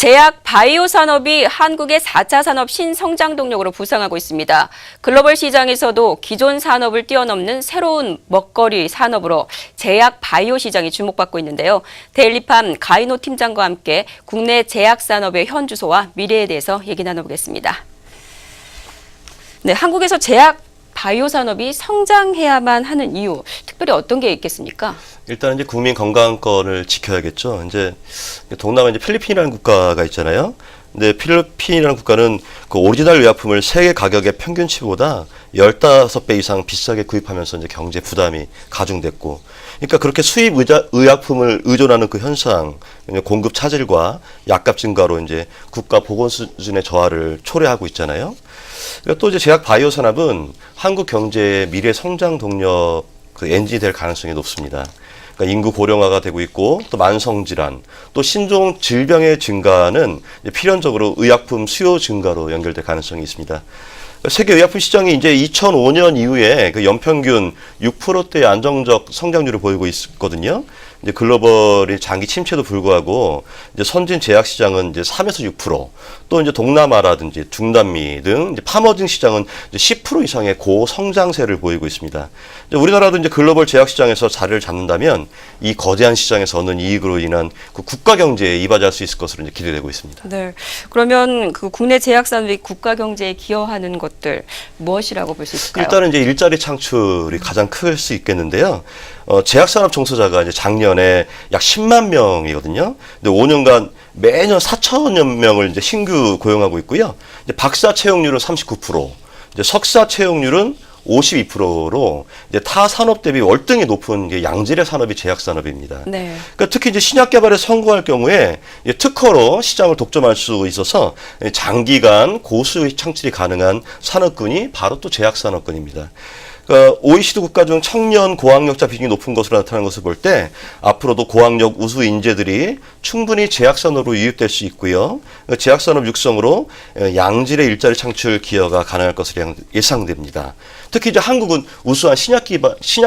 제약 바이오 산업이 한국의 4차 산업 신성장 동력으로 부상하고 있습니다. 글로벌 시장에서도 기존 산업을 뛰어넘는 새로운 먹거리 산업으로 제약 바이오 시장이 주목받고 있는데요. 데일리팜 가인호 팀장과 함께 국내 제약 산업의 현주소와 미래에 대해서 얘기 나눠보겠습니다. 네, 한국에서 제약 바이오 산업이 성장해야만 하는 이유, 특별히 어떤 게 있겠습니까? 일단 이제 국민 건강권을 지켜야겠죠. 이제 동남아 이제 필리핀이라는 국가가 있잖아요. 근데 필리핀이라는 국가는 그 오리지널 의약품을 세계 가격의 평균치보다 15배 이상 비싸게 구입하면서 이제 경제 부담이 가중됐고, 그러니까 그렇게 수입 의약품을 의존하는 그 현상, 공급 차질과 약값 증가로 이제 국가 보건 수준의 저하를 초래하고 있잖아요. 그러니까 또 이제 제약 바이오 산업은 한국 경제의 미래 성장 동력 그 엔진이 될 가능성이 높습니다. 그러니까 인구 고령화가 되고 있고, 또 만성 질환, 또 신종 질병의 증가는 필연적으로 의약품 수요 증가로 연결될 가능성이 있습니다. 세계 의약품 시장이 이제 2005년 이후에 그 연평균 6%대의 안정적 성장률을 보이고 있거든요. 이제 글로벌이 장기 침체도 불구하고 이제 선진 제약 시장은 이제 3에서 6%, 또 이제 동남아라든지 중남미 등 이제 파머징 시장은 이제 10% 이상의 고성장세를 보이고 있습니다. 이제 우리나라도 이제 글로벌 제약 시장에서 자리를 잡는다면 이 거대한 시장에서 얻는 이익으로 인한 그 국가 경제에 이바지할 수 있을 것으로 이제 기대되고 있습니다. 네, 그러면 그 국내 제약 산업이 국가 경제에 기여하는 것들 무엇이라고 볼 수 있을까요? 일단은 이제 일자리 창출이 가장 클 수 있겠는데요. 제약산업 종사자가 이제 작년에 약 10만 명이거든요. 근데 5년간 매년 4천여 명을 이제 신규 고용하고 있고요. 이제 박사 채용률은 39%, 이제 석사 채용률은 52%로 이제 타 산업 대비 월등히 높은 게 양질의 산업이 제약 산업입니다. 네. 그러니까 특히 이제 신약 개발에 성공할 경우에 특허로 시장을 독점할 수 있어서 장기간 고수익 창출이 가능한 산업군이 바로 또 제약 산업군입니다. OECD 국가 중 청년 고학력자 비중이 높은 것으로 나타나는 것을 볼 때 앞으로도 고학력 우수 인재들이 충분히 제약산업으로 유입될 수 있고요. 제약산업 육성으로 양질의 일자리 창출 기여가 가능할 것으로 예상됩니다. 특히 이제 한국은 우수한 신약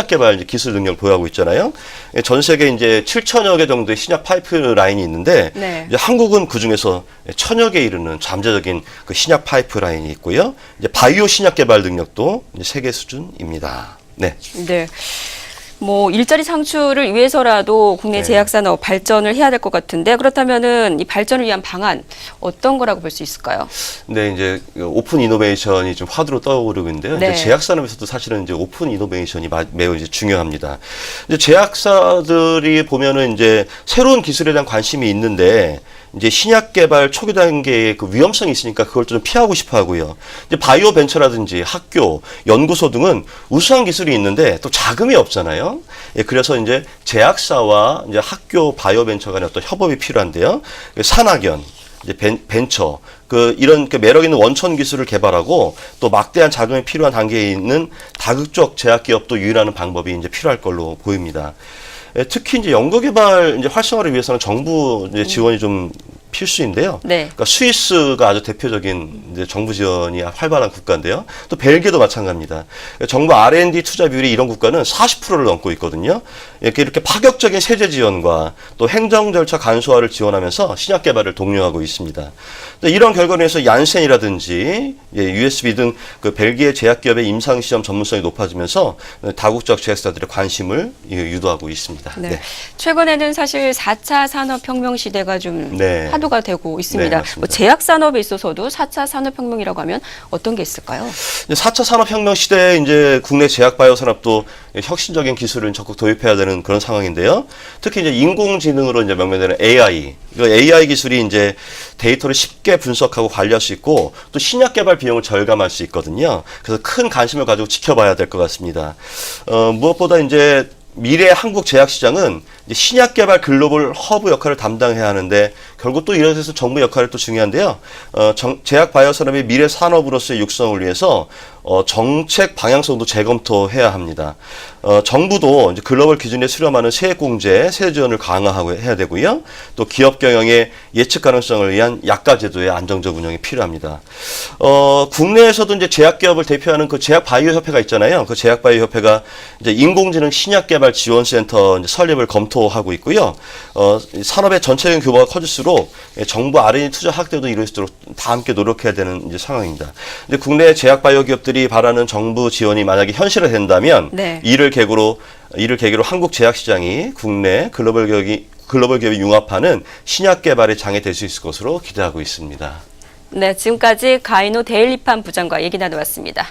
개발 기술 능력을 보유하고 있잖아요. 전 세계 이제 7천여 개 정도의 신약 파이프라인이 있는데 네. 이제 한국은 그 중에서 1,000여 개 이르는 잠재적인 그 신약 파이프라인이 있고요. 이제 바이오 신약 개발 능력도 이제 세계 수준입니다. 네. 네. 뭐 일자리 창출을 위해서라도 국내 네. 제약 산업 발전을 해야 될 것 같은데, 그렇다면은 이 발전을 위한 방안 어떤 거라고 볼 수 있을까요? 네, 이제 오픈 이노베이션이 좀 화두로 떠오르고 있는데요. 네. 이제 제약 산업에서도 사실은 이제 오픈 이노베이션이 매우 이제 중요합니다. 이제 제약사들이 보면은 이제 새로운 기술에 대한 관심이 있는데, 이제 신약 개발 초기 단계의 그 위험성이 있으니까 그걸 좀 피하고 싶어 하고요. 이제 바이오 벤처라든지 학교, 연구소 등은 우수한 기술이 있는데 또 자금이 없잖아요. 예, 그래서 이제 제약사와 이제 학교 바이오 벤처 간의 어떤 협업이 필요한데요. 산학연, 이제 벤처, 이런 매력 있는 원천 기술을 개발하고 또 막대한 자금이 필요한 단계에 있는 다국적 제약 기업도 유인하는 방법이 이제 필요할 걸로 보입니다. 특히 이제 연구개발 이제 활성화를 위해서는 정부 이제 지원이 좀 필수인데요. 네. 그러니까 스위스가 아주 대표적인 이제 정부 지원이 활발한 국가인데요. 또 벨기에도 마찬가지입니다. 정부 R&D 투자 비율이 이런 국가는 40%를 넘고 있거든요. 이렇게 파격적인 세제 지원과 또 행정 절차 간소화를 지원하면서 신약 개발을 독려하고 있습니다. 이런 결과로 인해서 얀센이라든지 USB 등 그 벨기에 제약 기업의 임상 시험 전문성이 높아지면서 다국적 제약사들의 관심을 유도하고 있습니다. 네. 네. 최근에는 사실 4차 산업혁명 시대가 좀 네. 화두가 되고 있습니다. 네, 뭐 제약 산업에 있어서도 4차 산업혁명이라고 하면 어떤 게 있을까요? 4차 산업혁명 시대에 이제 국내 제약 바이오 산업도 혁신적인 기술을 적극 도입해야 되는 그런 상황인데요. 특히 이제 인공지능으로 이제 명명되는 AI. AI 기술이 이제 데이터를 쉽게 분석하고 관리할 수 있고 또 신약 개발 비용을 절감할 수 있거든요. 그래서 큰 관심을 가지고 지켜봐야 될 것 같습니다. 무엇보다 이제 미래 한국 제약 시장은 이제 신약 개발 글로벌 허브 역할을 담당해야 하는데 결국 또 이래서 정부 역할이 또 중요한데요. 제약 바이오 산업의 미래 산업으로서의 육성을 위해서 정책 방향성도 재검토해야 합니다. 정부도 이제 글로벌 기준에 수렴하는 세액공제, 세지원을 강화하고 해야 되고요. 또 기업 경영의 예측 가능성을 위한 약가 제도의 안정적 운영이 필요합니다. 국내에서도 이제 제약 기업을 대표하는 그 제약 바이오 협회가 있잖아요. 그 제약 바이오 협회가 이제 인공지능 신약 개발 지원센터 이제 설립을 검토하고 있고요. 산업의 전체적인 규모가 커질수록 있도록 정부 R&D 투자 확대도 이룰 수 있도록 다 함께 노력해야 되는 이제 상황입니다. 근데 국내 제약 바이오 기업들이 바라는 정부 지원이 만약에 현실화 된다면 네. 이를 계기로 한국 제약 시장이 국내 글로벌 기업이 융합하는 신약 개발의 장이 될 수 있을 것으로 기대하고 있습니다. 네, 지금까지 가이노 데일리판 부장과 얘기 나눠봤습니다.